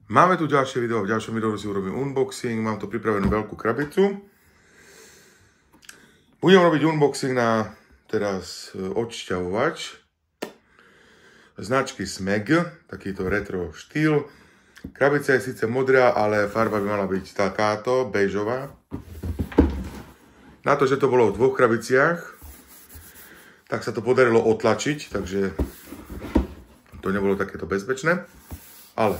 Máme tu ďalšie video, v ďalšom videu si urobím unboxing, mám tu pripravenú veľkú krabicu. Budem robiť unboxing na teraz odšťavovač značky Smeg, takýto retro štýl. Krabica je síce modrá, ale farba by mala byť takáto, bežová. Na to, že to bolo v dvoch krabiciach, tak sa to podarilo otlačiť, takže to nebolo takéto bezpečné. Ale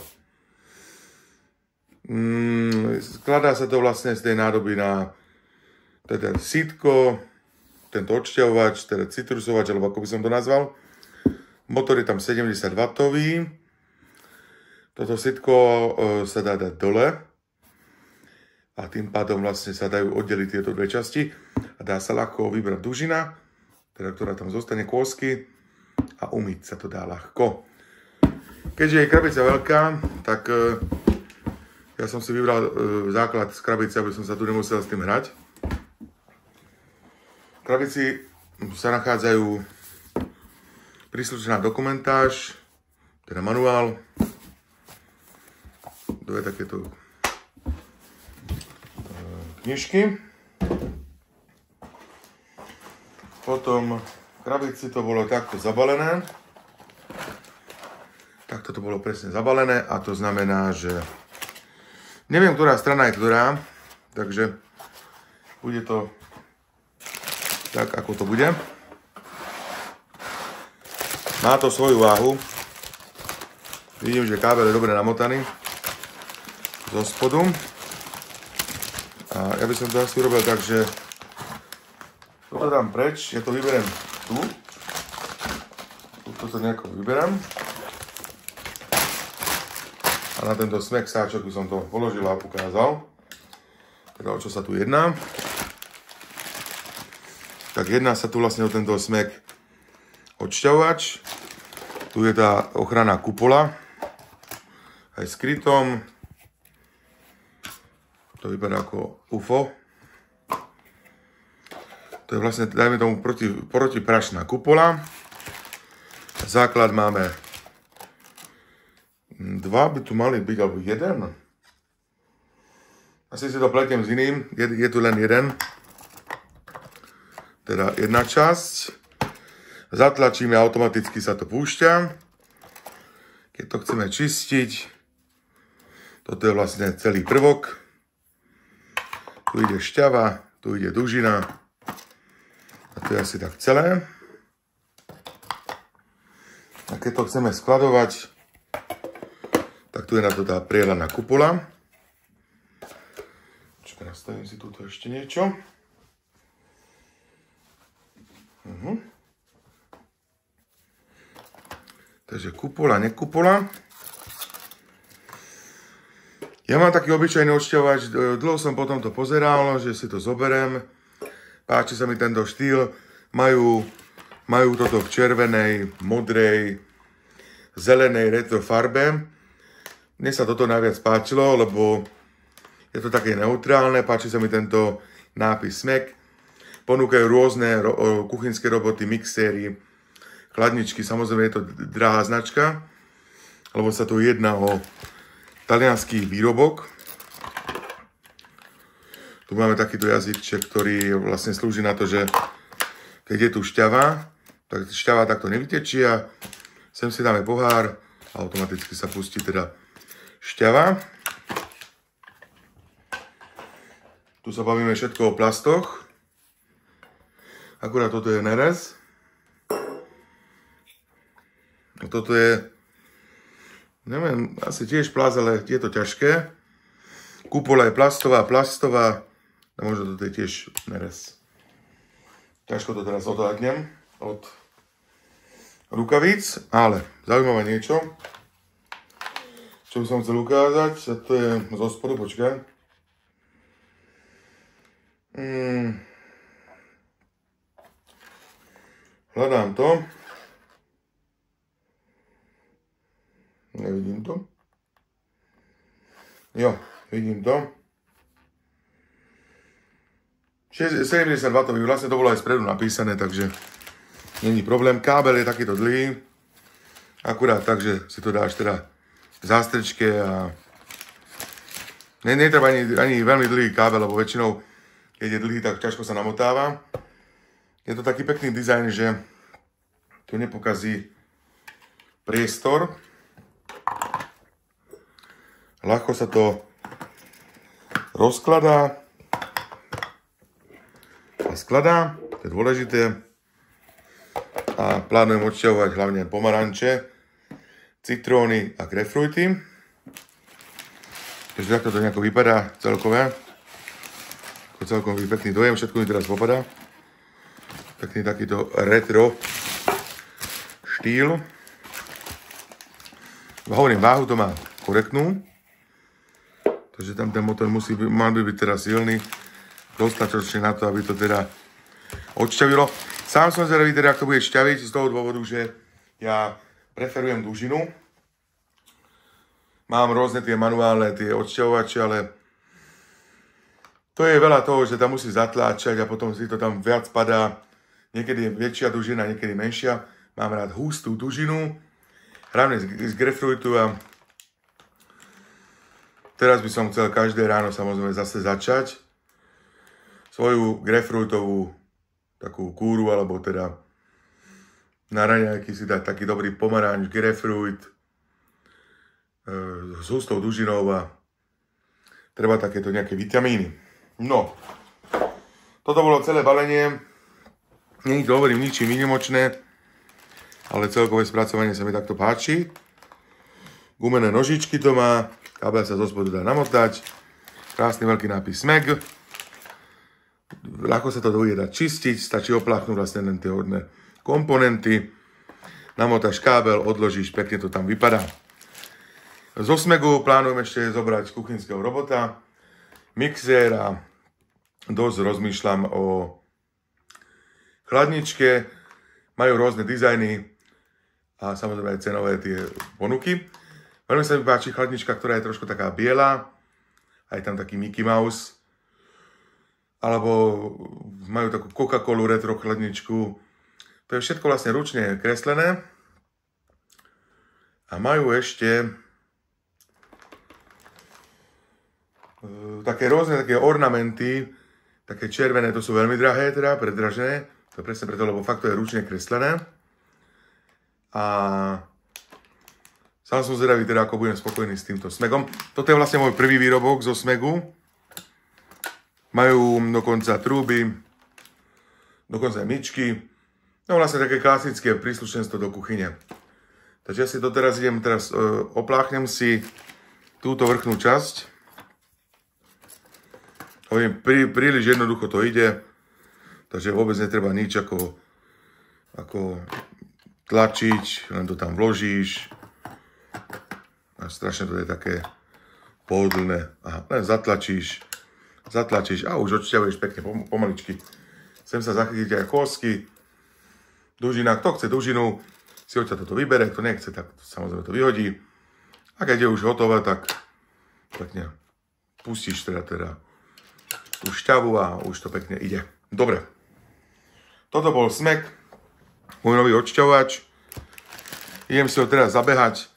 skladá sa to vlastne z tej nádoby na teda sítko, tento odšťavovač, teda citrusovač, alebo ako by som to nazval. Motor je tam 70W. Toto sítko sa dá dať dole a tým pádom vlastne sa dajú oddeliť tieto dve časti a dá sa ľahko vybrať dužina, teda ktorá tam zostane, kôsky, a umyť sa to dá ľahko. Keďže je krabica veľká, tak ja som si vybral základ z krabice, aby som sa tu nemusel s tým hrať. V krabici sa nachádzajú príslušná dokumentáž, teda manuál, dve takéto knižky. Potom v krabici to bolo takto zabalené. Takto to bolo presne zabalené a to znamená, že neviem, ktorá strana je ktorá, takže bude to tak, ako to bude. Má to svoju váhu. Vidím, že kábel je dobre namotaný zo spodu. A ja by som to asi urobil tak, že toto dám preč, ja to vyberiem tu. Toto nejako vyberám. A na tento Smeg sáčok by som to položil a ukázal. Teda o čo sa tu jedná. Tak jedná sa tu vlastne o tento Smeg odšťavovač. Tu je tá ochranná kupola. Aj s krytom. To vypadá ako UFO. To je vlastne, dajme tomu, protiprašná kupola. Základ máme dva, by tu mali byť, alebo jeden. Asi si to pletiem s iným, je tu len jeden. Teda jedna časť. Zatlačíme, automaticky sa to púšťa. Keď to chceme čistiť, toto je vlastne celý prvok. Tu ide šťava, tu ide dužina. A to je asi tak celé. A keď to chceme skladovať, tak tu je na to tá prielaná kupola. Počkaj, nastavím si túto ešte niečo. Takže kupola, nekupola. Ja mám taký obyčajný odšťavovač, dlho som potom to pozeral, že si to zoberiem. Páči sa mi tento štýl. Majú toto v červenej, modrej, zelenej retro farbe. Mne sa toto najviac páčilo, lebo je to také neutrálne. Páči sa mi tento nápis Smeg. Ponúkajú rôzne kuchynské roboty, mixéry, chladničky. Samozrejme je to drahá značka, lebo sa tu jedná o taliansky výrobok. Tu máme takýto jazyček, ktorý vlastne slúži na to, že keď je tu šťava, tak šťava takto nevytečí a sem si dáme pohár a automaticky sa pustí teda šťava. Tu sa bavíme všetko o plastoch. Akurát toto je nerez. A toto je, neviem, asi tiež plast, ale je to ťažké. Kupola je plastová, a možno toto je tiež nerez. Ťažko to teraz odhľadnem od rukavíc, ale zaujímavé niečo, čo by som chcel ukázať, a to je zo spodu, počkaj. Hľadám to. Nevidím to. Jo, vidím to. 70W, vlastne to bolo aj spredu napísané, takže není problém. Kábel je takýto dlhý. Akurát tak, že si to dáš teda v zástrečke a Netreba ani veľmi dlhý kábel, lebo väčšinou, keď je dlhý, tak ťažko sa namotáva. Je to taký pekný dizajn, že tu nepokazí priestor. Ľahko sa to rozkladá a skladá, to je dôležité. A plánujem odšťahovať hlavne pomaranče, citróny a grapefruity. Takže takto to nejako vypadá celkové. Celkom pekný dojem, všetko mi teraz popadá. Pekný takýto retro štýl. Hovorím, váhu to má korektnú. Takže tam ten motor mal by byť teraz silný. Dostatočne na to, aby to teda odšťavilo. Sám som zvedavý teda, ak to bude šťaviť z toho dôvodu, že ja preferujem dužinu. Mám rôzne tie manuálne, tie odšťavovače, ale to je veľa toho, že tam musí zatláčať a potom si to tam viac padá. Niekedy je väčšia dužina, niekedy menšia. Mám rád hustú dužinu, hlavne z grapefruitu a teraz by som chcel každé ráno samozrejme zase začať svoju grapefruitovú takú kúru, alebo teda na raňajky si dať taký dobrý pomaranč, grapefruit s hustou dužinou a treba takéto nejaké vitamíny. No, toto bolo celé balenie. Nie to hovorím ničím výnimočné, ale celkové spracovanie sa mi takto páči. Gumené nožičky to má, kábel sa zo spodu dá namotať, krásny veľký nápis SMEG. Ľahko sa to bude dať čistiť, stačí opláchnuť vlastne len tie hodné komponenty. Namotáš kábel, odložíš, pekne to tam vypadá. Zo SMEGu plánujem ešte zobrať kuchynského robota, mixér a dosť rozmýšľam o chladničke. Majú rôzne dizajny a samozrejme aj cenové tie ponuky. Veľmi sa mi páči chladnička, ktorá je trošku taká biela. Aj tam taký Mickey Mouse. Alebo majú takú Coca-Colu retro chladničku. To je všetko vlastne ručne kreslené. A majú ešte také rôzne také ornamenty, také červené, to sú veľmi drahé teda, predražené. To je presne preto, lebo fakt to je ručne kreslené. A sám som zvedavý teda, ako budem spokojný s týmto SMEGom. Toto je vlastne môj prvý výrobok zo SMEGu. Majú dokonca trúby, dokonca aj myčky. No vlastne také klasické príslušenstvo do kuchyne. Takže ja si to teraz opláchnem si túto vrchnú časť. Hovorím, príliš jednoducho to ide. Takže vôbec netreba nič ako tlačiť, len to tam vložíš. A strašne to je také pohodlné. Aha, len zatlačíš a už odšťavuješ pekne pomaličky. Chcem sa zachytiť aj kôsky, dužina. Kto chce dužinu, si odtiaľ toto vybere, kto nechce, tak samozrejme to vyhodí. A keď je už hotové, tak pekne pustíš teda tú šťavu a už to pekne ide. Dobre. Toto bol SMEG, môj nový odšťavovač. Idem si ho teraz zabehať.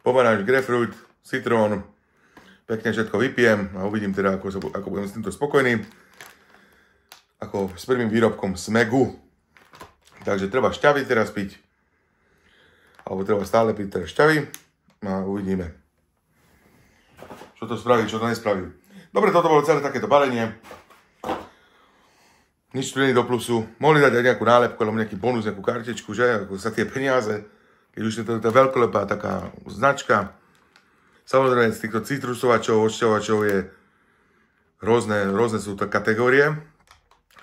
Pomaranč, grapefruit, citrón. Pekne všetko vypijem a uvidím teda, ako budem s týmto spokojný. Ako s prvým výrobkom SMEGu. Takže treba šťavy teraz piť. Alebo treba stále piť teraz šťavy. A uvidíme, čo to spraví, čo to nespraví. Dobre, toto bolo celé takéto balenie. Nič tu nie je do plusu. Mohli dať aj nejakú nálepku, alebo nejaký bonus, nejakú kartičku, že? Ako za tie peniaze. Keď už je to veľkolepá taká značka. Samozrejme, z týchto citrusovačov, odšťavovačov je rôzne sú to kategórie.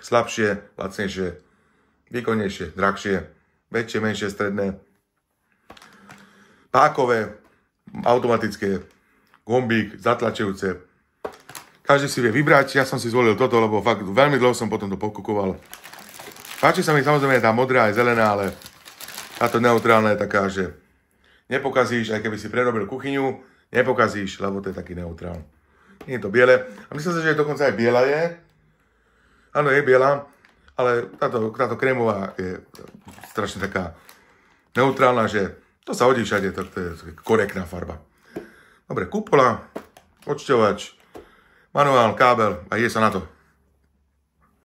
Slabšie, lacnejšie, výkonnejšie, drahšie, väčšie, menšie, stredné. Pákové, automatické, gombík, zatlačujúce. Každý si vie vybrať, ja som si zvolil toto, lebo fakt veľmi dlho som potom to pokúkoval. Páči sa mi samozrejme tá modrá aj zelená, ale táto neutrálna je taká, že nepokazíš, aj keby si prerobil kuchyňu, nepokazíš, lebo to je taký neutrál. Nie je to biele. A myslím si, že dokonca aj biela je. Áno, je biela, ale táto krémová je strašne taká neutrálna, že to sa hodí všade, to je korektná farba. Dobre, kupola, odšťovač. manuál, kábel a ide sa na to.